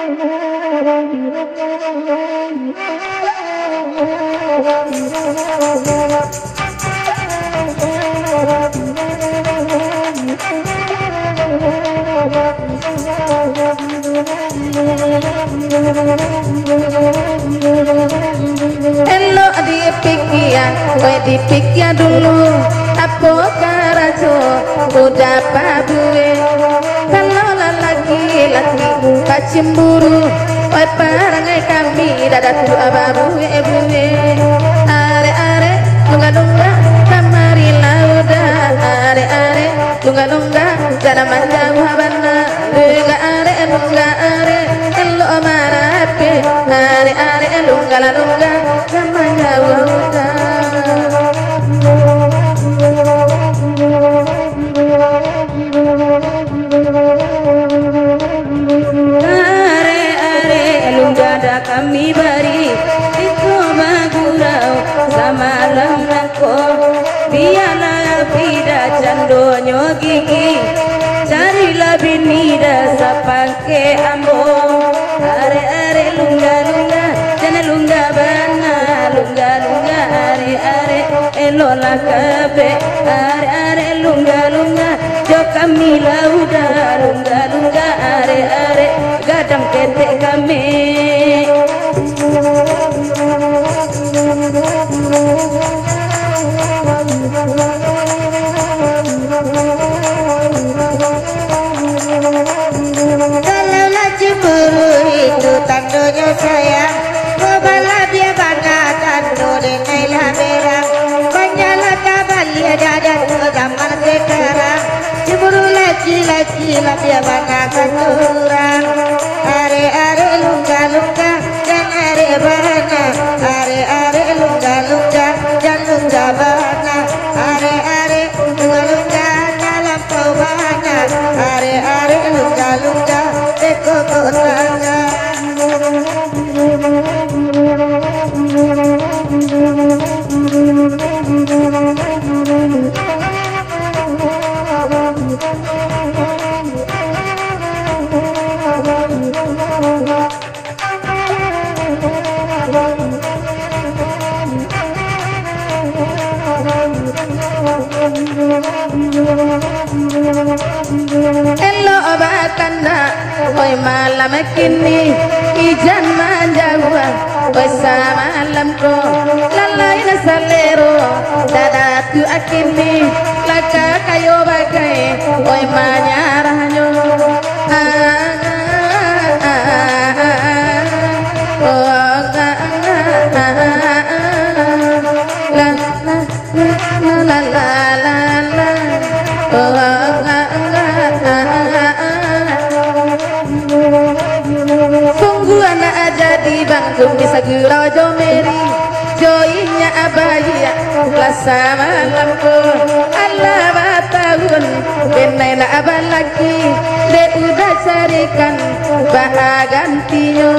Elok dipikiran, we dipikir dulu. Apa karajo udah pabue. Kalau laki-laki kacemburu, we parangai kami dadat tu ababu ebue. Are lunga-lunga kamari lauda. Are lunga-lunga jana manja muhabana. Lunga are elok marape. Are lunga-lunga kamanja wauda. Kami bari itu magurau sama lemlako biarlah pida candonyo gigi carilah binida sapangke ambo are lungga jana lungga bana lungga are elola kabe are lungga jo kami lauda lungga are gadang kete kami. Kalaulah cemburu itu tandanya sayang, cobalah dia bangga tando denailah berang. Banyaklah kabalia dadan zaman sekarang, cemburu laki-laki lah dia bangga keturang. Are lungga dan are bana, are lungga dan lungga bana, are lungga dalam pembana, are lungga teko kotanya. Elo obatana, oi malam kini ijan manjawa, oi sama malamku lalai nasalero, dadatu akini laka kayo bagai, oi manyarahnya. Bangkung bisa gurau jomeri joinya abaya lasa malamku Allah batahun benaina abal lagi le udah carikan bahagantinya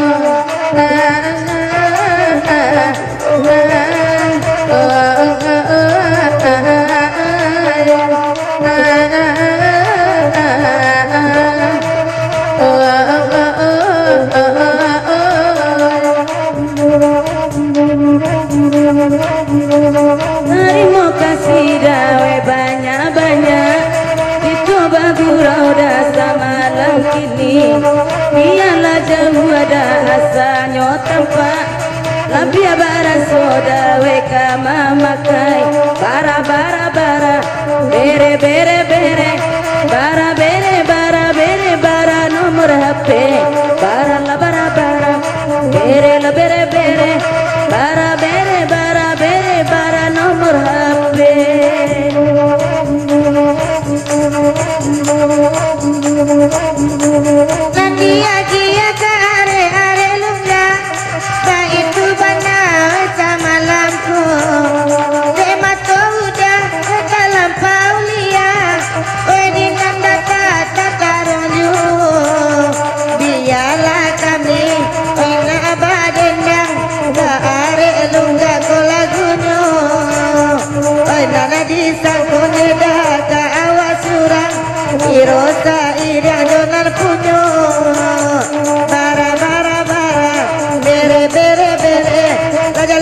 Terima kasih dawe banyak-banyak dicoba gurau dah malam kini biarlah jauh ada asalnya tempat labia bara soda weka mamakai bara bere bara nomor HP bara la bara bere bara nomor HP. Dia are lungga, tak itu benar sama lampu. Dema udah dalam paulia, wedi nanda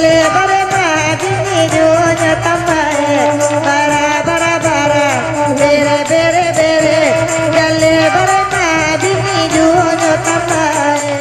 dale bare madini dunya tambae bara bara bara bere bere bere dale bare madini dunya tambae